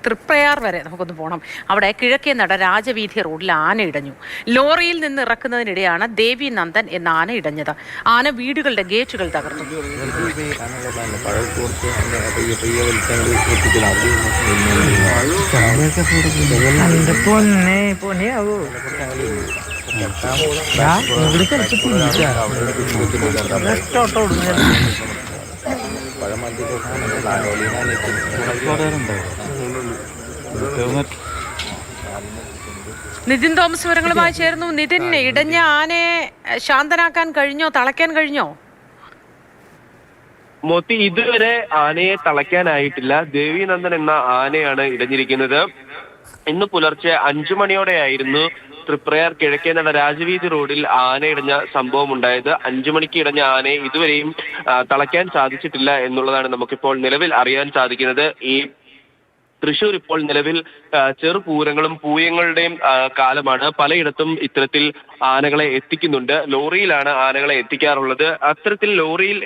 തൃപ്രയാർ വരെ നമുക്കൊന്ന് പോകണം. അവിടെ കിഴക്കേ നട രാജവീഥി റോഡിൽ ആന ഇടഞ്ഞു. ലോറിയിൽ നിന്ന് ഇറക്കുന്നതിനിടെയാണ് ദേവി നന്ദൻ എന്ന ആന ഇടഞ്ഞത്. ആന വീടുകളുടെ ഗേറ്റുകൾ തകർത്തു. നിതിൻ തോമസ് വിവരങ്ങളുമായി ചേർന്നു. നിതിൻ, ഇടഞ്ഞ ആനയെ ശാന്തനാക്കാൻ കഴിഞ്ഞോ, തളയ്ക്കാൻ കഴിഞ്ഞോ? മോത്തി, ഇതുവരെ ആനയെ തളയ്ക്കാനായിട്ടില്ല. ദേവീനന്ദൻ എന്ന ആനയാണ് ഇടഞ്ഞിരിക്കുന്നത്. ഇന്ന് പുലർച്ചെ 5 മണിയോടെയായിരുന്നു തൃപ്രയാർ കിഴക്കേനട രാജവീഥി റോഡിൽ ആന ഇടഞ്ഞ സംഭവം ഉണ്ടായത്. 5 മണിക്ക് ഇടഞ്ഞ ആനയെ ഇതുവരെയും തളയ്ക്കാൻ സാധിച്ചിട്ടില്ല എന്നുള്ളതാണ് നമുക്കിപ്പോൾ നിലവിൽ അറിയാൻ സാധിക്കുന്നത്. ഈ തൃശ്ശൂർ ഇപ്പോൾ നിലവിൽ ചെറുപൂരങ്ങളും പൂയങ്ങളുടെയും കാലമാണ്. പലയിടത്തും ഇത്തരത്തിൽ ആനകളെ എത്തിക്കുന്നുണ്ട്. ലോറിയിലാണ് ആനകളെ എത്തിക്കാറുള്ളത്. അത്തരത്തിൽ ലോറിയിൽ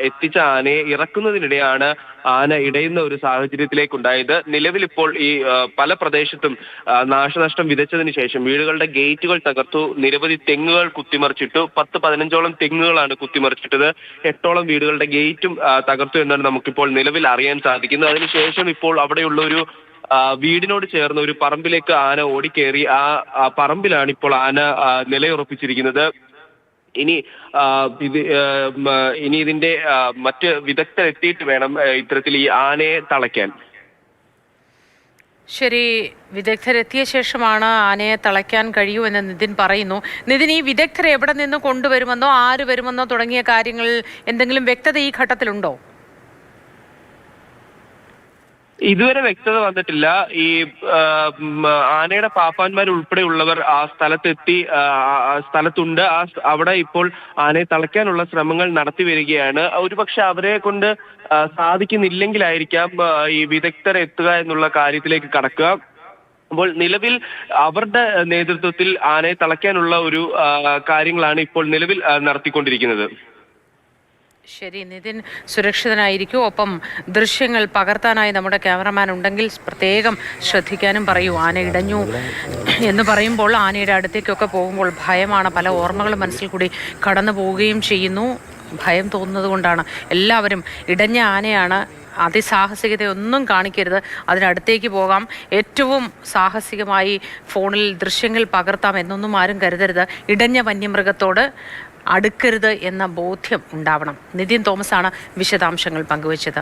എത്തിച്ച ആനയെ ഇറക്കുന്നതിനിടെയാണ് ആന ഇടയുന്ന ഒരു സാഹചര്യത്തിലേക്കുണ്ടായത്. നിലവിൽ ഇപ്പോൾ ഈ പല പ്രദേശത്തും നാശനഷ്ടം വിതച്ചതിന് ശേഷം വീടുകളുടെ ഗേറ്റുകൾ തകർത്തു. നിരവധി തെങ്ങുകൾ കുത്തിമറിച്ചിട്ടു. 10-15ഓളം തെങ്ങുകളാണ് കുത്തിമറിച്ചിട്ടത്. 8ഓളം വീടുകളുടെ ഗേറ്റും തകർത്തു എന്നാണ് നമുക്കിപ്പോൾ നിലവിൽ അറിയാൻ സാധിക്കുന്നത്. അതിനുശേഷം ഇപ്പോൾ അവിടെയുള്ള ഒരു വീടിനോട് ചേർന്ന ഒരു പറമ്പിലേക്ക് ആന ഓടിക്കേറി. ആ പറമ്പിലാണ് ഇപ്പോൾ ആന നിലയുറപ്പിച്ചിരിക്കുന്നത്. ഇനി ഇതിന്റെ മറ്റ് വിദഗ്ധർ എത്തിയിട്ട് വേണം ഇത്തരത്തിൽ ഈ ആനയെ തളയ്ക്കാൻ. ശരി, വിദഗ്ധരെത്തിയ ശേഷമാണ് ആനയെ തളയ്ക്കാൻ കഴിയൂ എന്ന് നിതിൻ പറയുന്നു. നിതിൻ, ഈ വിദഗ്ധരെ എവിടെ നിന്ന് കൊണ്ടുവരുമെന്നോ ആര് വരുമെന്നോ തുടങ്ങിയ കാര്യങ്ങളിൽ എന്തെങ്കിലും വ്യക്തത ഈ ഘട്ടത്തിലുണ്ടോ? ഇതുവരെ വ്യക്തത വന്നിട്ടില്ല. ഈ ആനയുടെ പാപ്പാന്മാർ ഉൾപ്പെടെയുള്ളവർ ആ സ്ഥലത്തുണ്ട്. അവിടെ ഇപ്പോൾ ആനയെ തളയ്ക്കാനുള്ള ശ്രമങ്ങൾ നടത്തി വരികയാണ്. ഒരുപക്ഷെ അവരെ കൊണ്ട് സാധിക്കുന്നില്ലെങ്കിലായിരിക്കാം ഈ വിദഗ്ധരെ എത്തുക എന്നുള്ള കാര്യത്തിലേക്ക് കടക്കുക. അപ്പോൾ നിലവിൽ അവരുടെ നേതൃത്വത്തിൽ ആനയെ തളയ്ക്കാനുള്ള ഒരു കാര്യങ്ങളാണ് ഇപ്പോൾ നിലവിൽ നടത്തിക്കൊണ്ടിരിക്കുന്നത്. ശരി നിതിൻ, സുരക്ഷിതനായിരിക്കും. ഒപ്പം ദൃശ്യങ്ങൾ പകർത്താനായി നമ്മുടെ ക്യാമറമാൻ ഉണ്ടെങ്കിൽ പ്രത്യേകം ശ്രദ്ധിക്കാനും പറയൂ. ആന ഇടഞ്ഞു എന്ന് പറയുമ്പോൾ ആനയുടെ അടുത്തേക്കൊക്കെ പോകുമ്പോൾ ഭയമാണ്. പല ഓർമ്മകളും മനസ്സിൽ കൂടി കടന്നു പോവുകയും ചെയ്യുന്നു. ഭയം തോന്നുന്നത് കൊണ്ടാണ് എല്ലാവരും ഇടഞ്ഞ ആനയാണ്, അതിസാഹസികതയൊന്നും കാണിക്കരുത്, അതിനടുത്തേക്ക് പോകാം, ഏറ്റവും സാഹസികമായി ഫോണിൽ ദൃശ്യങ്ങൾ പകർത്താം എന്നൊന്നും ആരും കരുതരുത്. ഇടഞ്ഞ വന്യമൃഗത്തോട് അടുക്കരുത് എന്ന ബോധ്യം ഉണ്ടാവണം. നിതിൻ തോമസാണ് വിശദാംശങ്ങൾ പങ്കുവച്ചത്.